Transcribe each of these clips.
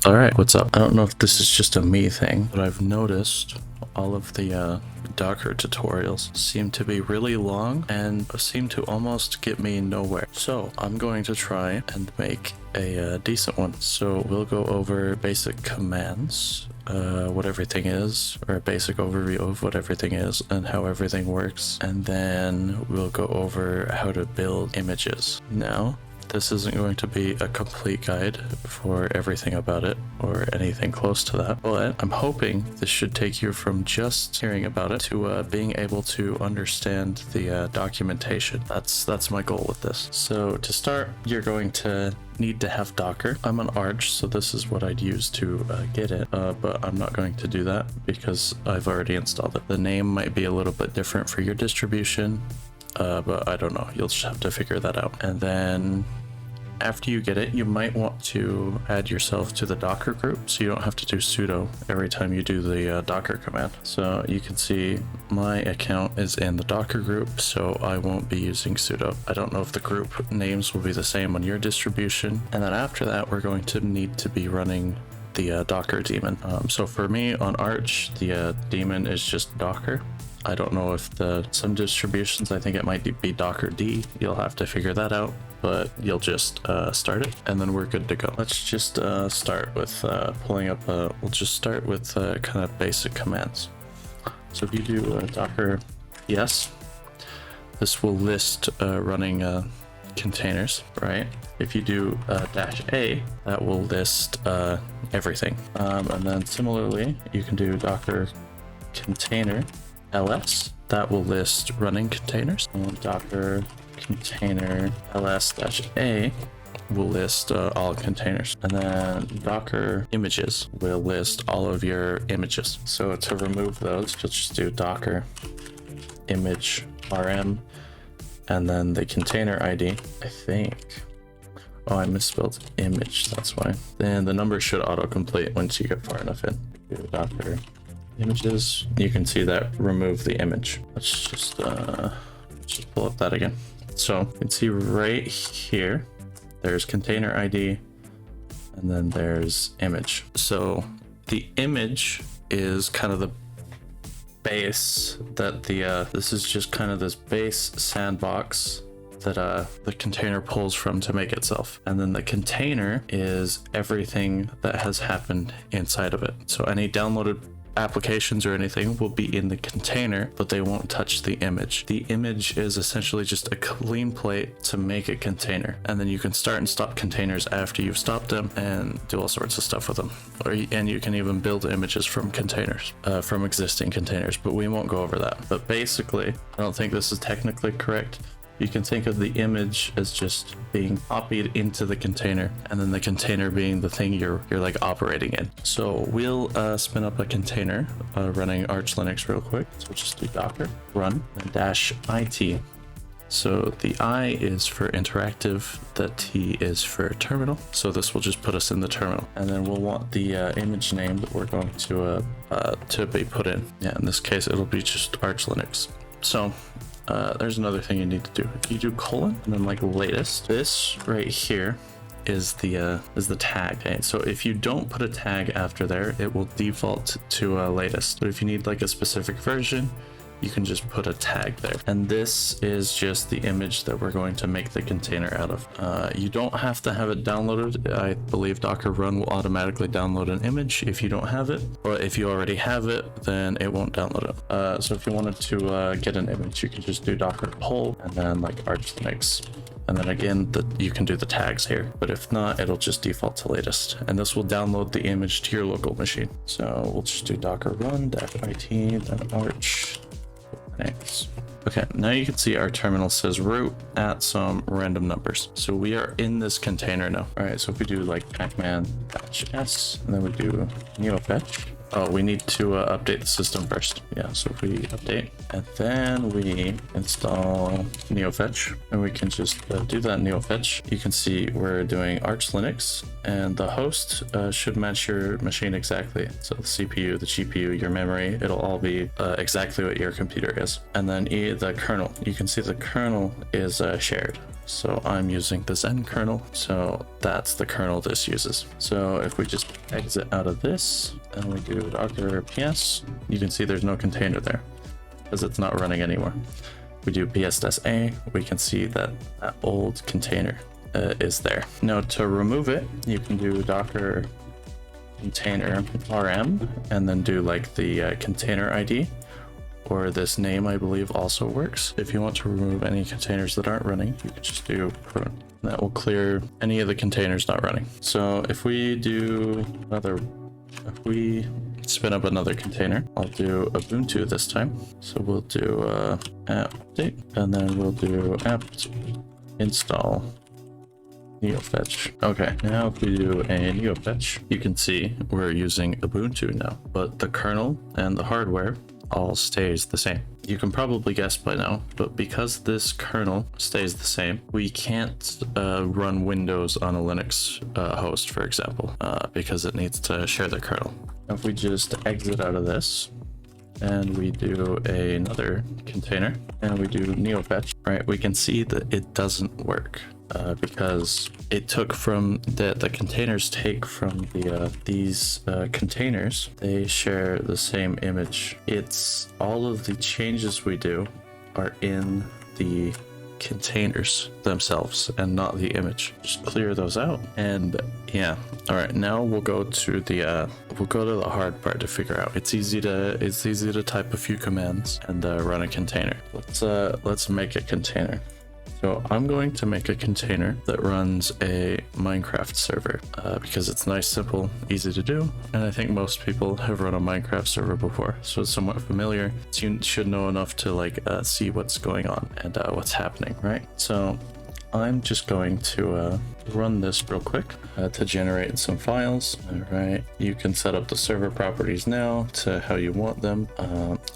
Alright, what's up? I don't know if this is just a me thing, but I've noticed all of the Docker tutorials seem to be really long and seem to almost get me nowhere. So I'm going to try and make a decent one. So we'll go over basic commands, what everything is, or a basic overview of what everything is and how everything works. And then we'll go over how to build images. Now, this isn't going to be a complete guide for everything about it or anything close to that, but I'm hoping this should take you from just hearing about it to being able to understand the documentation. That's my goal with this. So to start, you're going to need to have Docker. I'm on Arch, so this is what I'd use to get it, but I'm not going to do that because I've already installed it. The name might be a little bit different for your distribution, but I don't know. You'll just have to figure that out. And then after you get it, you might want to add yourself to the Docker group, so you don't have to do sudo every time you do the Docker command. So you can see my account is in the Docker group, so I won't be using sudo. I don't know if the group names will be the same on your distribution. And then after that, we're going to need to be running the Docker daemon. So for me on Arch, the daemon is just Docker. I don't know if some distributions, I think it might be Docker D. You'll have to figure that out, but you'll just start it and then we're good to go. Let's just start with pulling up, we'll just start with kind of basic commands. So if you do Docker yes, this will list running containers, right? If you do -a, that will list everything. And then similarly, you can do Docker container ls, that will list running containers, and Docker container ls-a will list all containers, and then Docker images will list all of your images. So to remove those, you'll just do Docker image rm and then the container ID. I think, oh, I misspelled image, that's why. Then the number should autocomplete once you get far enough in. Do Docker images, you can see that remove the image. Let's just pull up that again. So you can see right here, there's container ID and then there's image. So the image is kind of the base that this is just kind of this base sandbox that the container pulls from to make itself. And then the container is everything that has happened inside of it. So any downloaded applications or anything will be in the container, but they won't touch the image. The image is essentially just a clean plate to make a container, and then you can start and stop containers after you've stopped them and do all sorts of stuff with them. And you can even build images from containers, from existing containers, but we won't go over that. But basically, I don't think this is technically correct. You can think of the image as just being copied into the container, and then the container being the thing you're like operating in. So we'll spin up a container running Arch Linux real quick. So we'll just do Docker run and -it. So the I is for interactive, the T is for terminal. So this will just put us in the terminal, and then we'll want the image name that we're going to be put in. Yeah, in this case, it'll be just Arch Linux. So there's another thing you need to do. If you do colon and then like latest, this right here is the tag. Okay? So if you don't put a tag after there, it will default to latest. But if you need like a specific version, you can just put a tag there. And this is just the image that we're going to make the container out of. You don't have to have it downloaded. I believe Docker run will automatically download an image if you don't have it, but if you already have it, then it won't download it. So if you wanted to get an image, you can just do Docker pull and then like Arch Linux. And then again, you can do the tags here, but if not, it'll just default to latest. And this will download the image to your local machine. So we'll just do Docker run -it, then Arch. Thanks. Okay, now you can see our terminal says root at some random numbers. So we are in this container now. All right, so if we do like pacman-s, and then we do neofetch. Oh, we need to update the system first. Yeah, so if we update, and then we install neofetch, and we can just do that neofetch. You can see we're doing Arch Linux, and the host should match your machine exactly. So the CPU, the GPU, your memory, it'll all be exactly what your computer is. And then the kernel, you can see the kernel is shared. So I'm using the Zen kernel, so that's the kernel this uses. So if we just exit out of this and we do docker ps, you can see there's no container there because it's not running anymore. We do ps-a, we can see that that old container is there. Now to remove it, you can do docker container rm and then do like the container ID, or this name I believe also works. If you want to remove any containers that aren't running, you can just do prune. That will clear any of the containers not running. So if we do if we spin up another container, I'll do Ubuntu this time. So we'll do apt update, and then we'll do apt install neofetch. Okay, now if we do a neofetch, you can see we're using Ubuntu now, but the kernel and the hardware all stays the same. You can probably guess by now, but because this kernel stays the same, we can't run Windows on a Linux host, for example, because it needs to share the kernel. If we just exit out of this and we do another container and we do neofetch, right, we can see that it doesn't work. Because it took from the containers take from these containers, they share the same image. It's all of the changes we do are in the containers themselves and not the image. Just clear those out, and yeah. All right, now we'll go to the hard part to figure out. It's easy to type a few commands and run a container. Let's make a container. So I'm going to make a container that runs a Minecraft server because it's nice, simple, easy to do. And I think most people have run a Minecraft server before, so it's somewhat familiar. So you should know enough to like see what's going on and what's happening, right? So I'm just going to run this real quick to generate some files. All right, you can set up the server properties now to how you want them.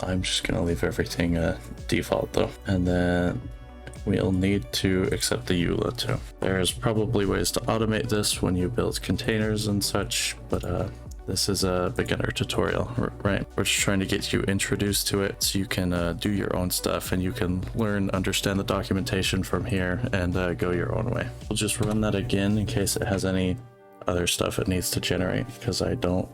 I'm just gonna leave everything default though, and then we'll need to accept the EULA too. There's probably ways to automate this when you build containers and such, but this is a beginner tutorial, right? We're just trying to get you introduced to it so you can do your own stuff and you can understand the documentation from here and go your own way. We'll just run that again in case it has any other stuff it needs to generate, because I don't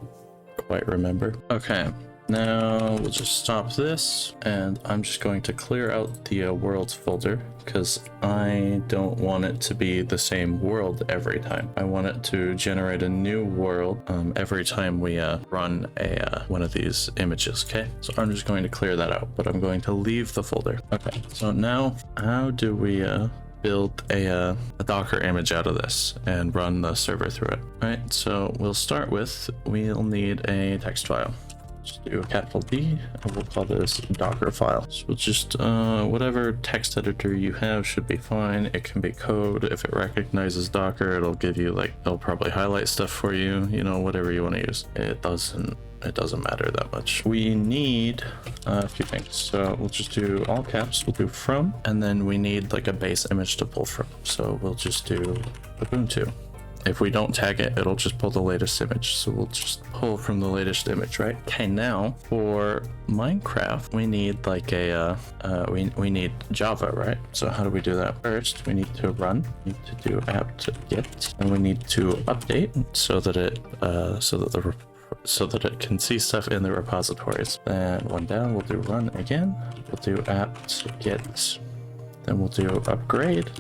quite remember. Okay. Now we'll just stop this, and I'm just going to clear out the worlds folder because I don't want it to be the same world every time. I want it to generate a new world every time we run one of these images. Okay, so I'm just going to clear that out, but I'm going to leave the folder. Okay, so now how do we build a Docker image out of this and run the server through it? All right, so we'll need a text file. Just do a capital D, and we'll call this Dockerfile. So just whatever text editor you have should be fine. It can be code. If it recognizes Docker, it'll give you it'll probably highlight stuff for you, whatever you want to use. It doesn't matter that much. We need a few things. So we'll just do all caps. We'll do from, and then we need like a base image to pull from. So we'll just do Ubuntu. If we don't tag it, it'll just pull the latest image. So we'll just pull from the latest image, right? Okay, now for Minecraft, we need like we need Java, right? So how do we do that? First, we need to run. We need to do apt get, and we need to update so that it can see stuff in the repositories. Then one down, we'll do run again. We'll do apt get. Then we'll do upgrade,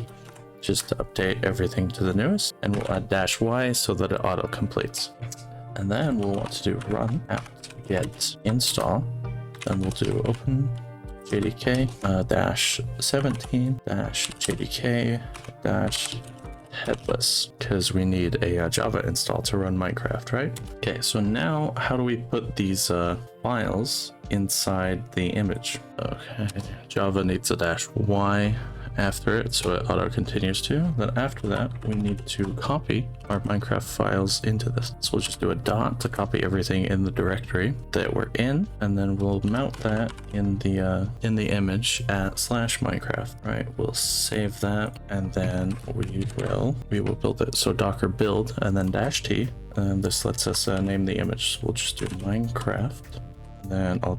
just to update everything to the newest, and we'll add -y so that it auto completes. And then we'll want to do run apt get install, then we'll do open jdk -17 -jdk headless, because we need a Java install to run Minecraft, right? Okay, so now how do we put these files inside the image? Okay, Java needs a -y after it, so it auto continues to. Then after that, we need to copy our Minecraft files into this. So we'll just do a dot to copy everything in the directory that we're in, and then we'll mount that in the image at /Minecraft. Right, we'll save that, and then we will build it. So docker build and then -t, and this lets us name the image. So we'll just do Minecraft. Then I'll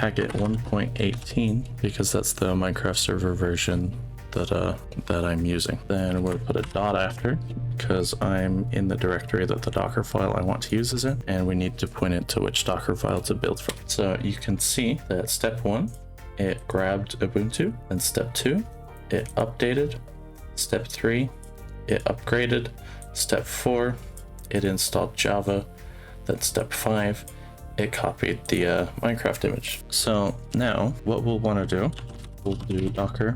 tag it 1.18 because that's the Minecraft server version that I'm using. Then we'll put a dot after, because I'm in the directory that the Dockerfile I want to use is in, and we need to point it to which Dockerfile to build from. So you can see that step 1, it grabbed Ubuntu, and step 2, it updated, step 3, it upgraded, step 4, it installed Java, then step 5, it copied the Minecraft image. So now what we'll want to do, we'll do docker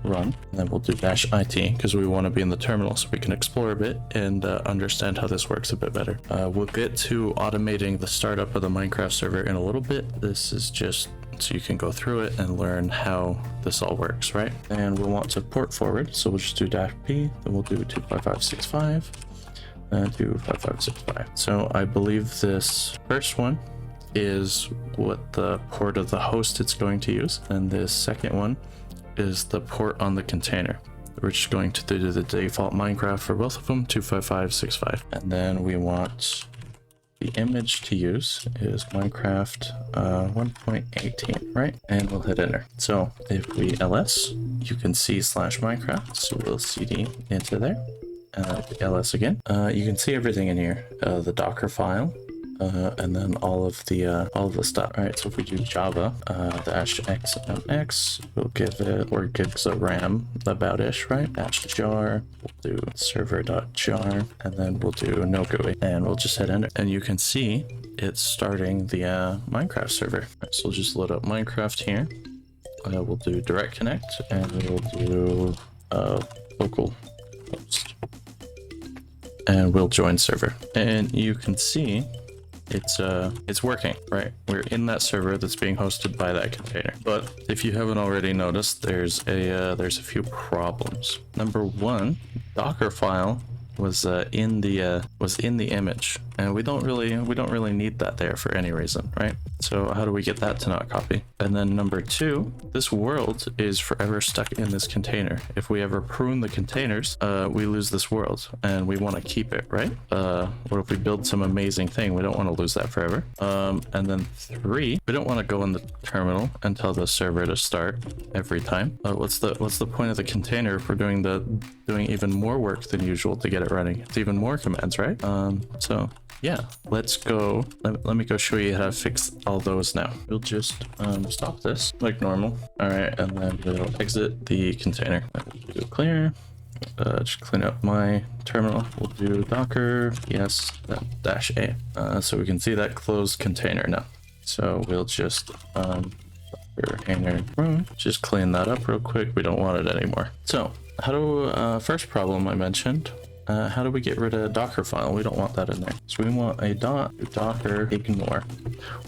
run, and then we'll do -it because we want to be in the terminal so we can explore a bit and understand how this works a bit better. We'll get to automating the startup of the Minecraft server in a little bit. This is just so you can go through it and learn how this all works, right? And we'll want to port forward, so we'll just do -p, then we'll do 25565 and do 5565. So I believe this first one is what the port of the host it's going to use, and this second one is the port on the container. We're just going to do the default Minecraft for both of them, 25565. And then we want the image to use is Minecraft 1.18, right? And we'll hit enter. So if we ls, you can see /Minecraft, so we'll cd into there. Ls again. You can see everything in here, the Docker file, and then all of the stuff. All right, so if we do Java -xmx, we'll give it 4 gigs of RAM, about-ish, right? -jar, we'll do server.jar, and then we'll do no GUI, and we'll just hit enter. And you can see it's starting the Minecraft server. Right, so we'll just load up Minecraft here. We'll do direct connect, and we'll do local host, and we'll join server. And you can see it's working, right? We're in that server that's being hosted by that container. But if you haven't already noticed, there's a few problems. Number one, Dockerfile was in the image, and we don't really need that there for any reason, right? So how do we get that to not copy? And then number two, this world is forever stuck in this container. If we ever prune the containers, we lose this world, and we want to keep it, right? What if we build some amazing thing? We don't want to lose that forever. And then three, we don't want to go in the terminal and tell the server to start every time. What's the point of the container if we're doing even more work than usual to get it running? It's even more commands, right? So yeah, let's go. Let me go show you how to fix all those now. We'll just stop this like normal. All right, and then we'll exit the container. We'll do clear. Just clean up my terminal. We'll do docker yes -a. So we can see that closed container now. So we'll just just clean that up real quick. We don't want it anymore. So how do first problem I mentioned. How do we get rid of Dockerfile? We don't want that in there. So we want a dockerignore.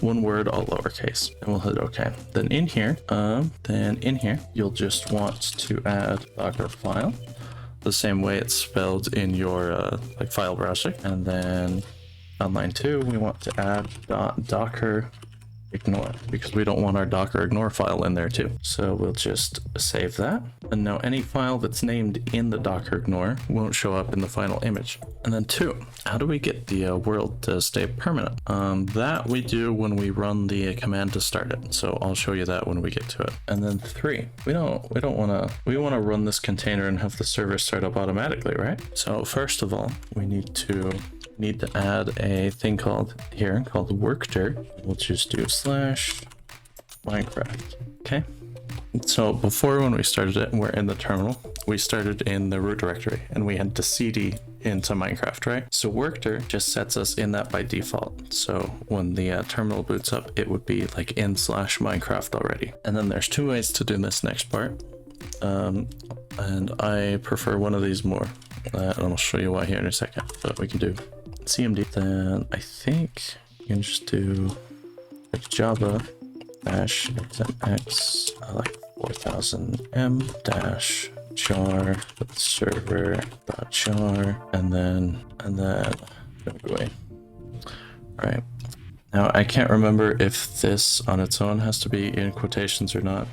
One word, all lowercase, and we'll hit OK. Then in here, you'll just want to add Dockerfile the same way it's spelled in your like file browser. And then on line 2, we want to add dockerignore because we don't want our dockerignore file in there too. So we'll just save that. And now any file that's named in the dockerignore won't show up in the final image. And then 2, how do we get the world to stay permanent? That we do when we run the command to start it. So I'll show you that when we get to it. And then 3, we want to run this container and have the server start up automatically, right? So first of all, we need to add a thing called workdir. We'll just do /Minecraft. Okay. So before, when we started it and we're in the terminal, we started in the root directory and we had to cd into Minecraft, right? So workdir just sets us in that by default. So when the terminal boots up, it would be like in /Minecraft already. And then there's 2 ways to do this next part. And I prefer one of these more. And I'll show you why here in a second. But we can do cmd. Then I think you can just do like Java -xmx like 4000m -jar server.jar and then go away. All right. Now I can't remember if this on its own has to be in quotations or not.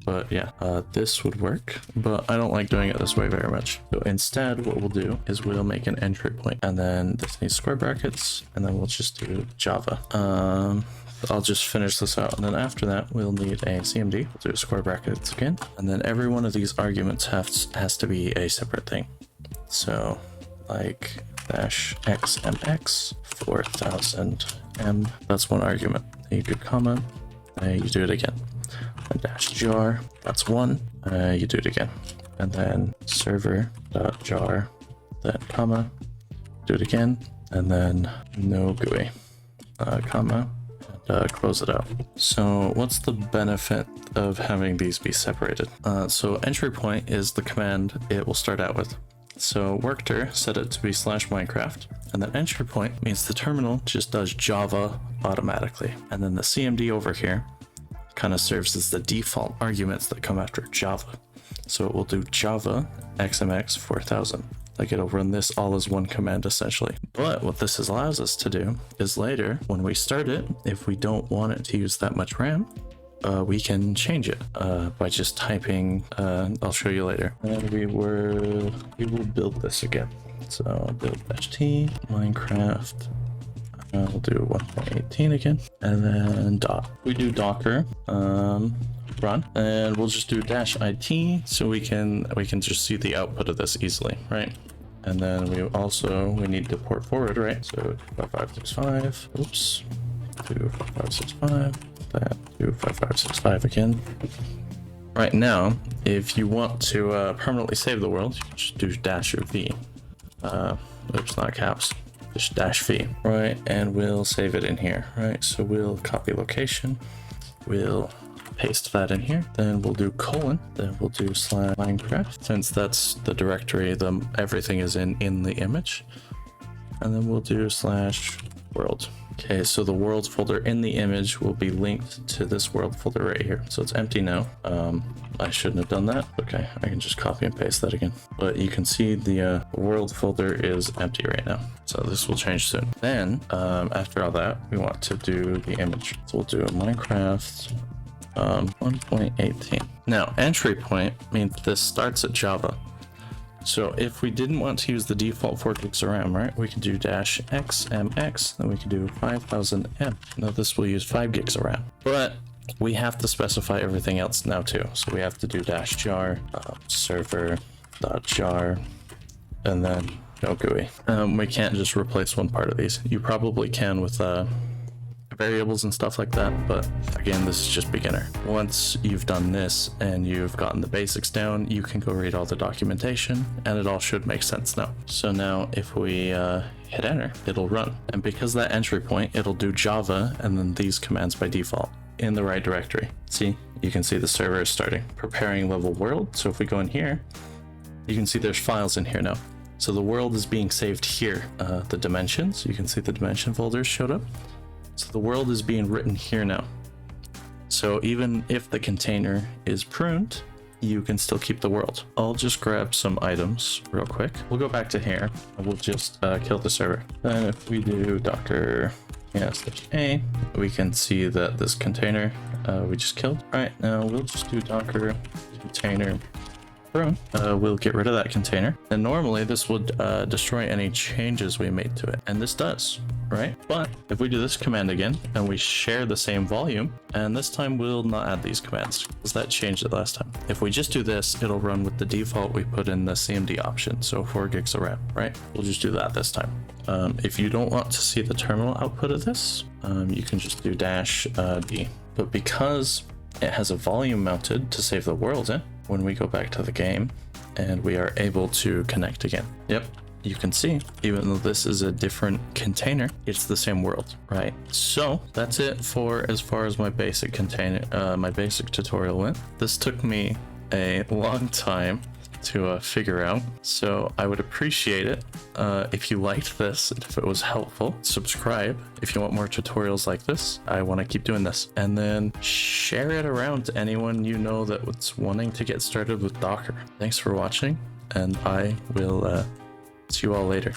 But yeah, this would work, but I don't like doing it this way very much. So instead, what we'll do is we'll make an entry point, and then this needs square brackets, and then we'll just do Java I'll just finish this out, and then after that we'll need a CMD. We'll do square brackets again, and then every one of these arguments has to be a separate thing. So like dash xmx 4000 m, that's one argument. Then you do comma, you do it again. And dash jar, that's one, you do it again. And then server.jar, then comma, do it again, and then no GUI, comma, and close it out. So what's the benefit of having these be separated? So entry point is the command it will start out with. So workdir, set it to be /Minecraft, and then entry point means the terminal just does Java automatically. And then the CMD over here kind of serves as the default arguments that come after Java. So it will do Java xmx 4000. Like it'll run this all as one command essentially. But what this allows us to do is later when we start it, if we don't want it to use that much RAM, we can change it by just typing, I'll show you later. And we will build this again. So build -t Minecraft. We'll do 1.18 again, and then we do docker run, and we'll just do -it so we can just see the output of this easily, right? And then we need to port forward, right? So 25565, oops, 25565, that 25565 again. Right now, if you want to permanently save the world, you can just do -v. Oops, not caps. Just -v, right? And we'll save it in here, right? So we'll copy location, we'll paste that in here, then we'll do colon, then we'll do /Minecraft, since that's the directory everything is in the image, and then we'll do /world. Okay, so the world folder in the image will be linked to this world folder right here. So it's empty now. I shouldn't have done that. Okay, I can just copy and paste that again. But you can see the world folder is empty right now. So this will change soon. Then after all that, we want to do the image. So we'll do a Minecraft 1.18. Now entry point means this starts at Java. So if we didn't want to use the default 4 gigs of RAM, right, we could do -xmx, then we could do 5000 M. Now this will use 5 gigs of RAM, but we have to specify everything else now too. So we have to do -jar, server.jar, and then no GUI. We can't just replace one part of these. You probably can with variables and stuff like that, but again, this is just beginner. Once you've done this and you've gotten the basics down, you can go read all the documentation and it all should make sense now. So now if we hit enter, it'll run, and because that entry point, it'll do Java and then these commands by default in the right directory. See, you can see the server is starting, preparing level world. So if we go in here, you can see there's files in here now. So the world is being saved here. The dimensions, you can see the dimension folders showed up. So the world is being written here now. So even if the container is pruned, you can still keep the world. I'll just grab some items real quick. We'll go back to here and we'll just kill the server. Then if we do docker -a, we can see that this container we just killed. All right, now we'll just do docker container prune. We'll get rid of that container. And normally this would destroy any changes we made to it. And this does, right? But if we do this command again and we share the same volume, and this time we'll not add these commands because that changed it last time. If we just do this, it'll run with the default we put in the CMD option. So 4 gigs of RAM, right? We'll just do that this time. If you don't want to see the terminal output of this, you can just do -b. But because it has a volume mounted to save the world in, when we go back to the game and we are able to connect again. Yep, you can see, even though this is a different container, it's the same world, right? So that's it for as far as my basic container, my basic tutorial went. This took me a long time to figure out, so I would appreciate it if you liked this and if it was helpful. Subscribe if you want more tutorials like this. I want to keep doing this, and then share it around to anyone you know that's wanting to get started with Docker. Thanks for watching, and I will see you all later.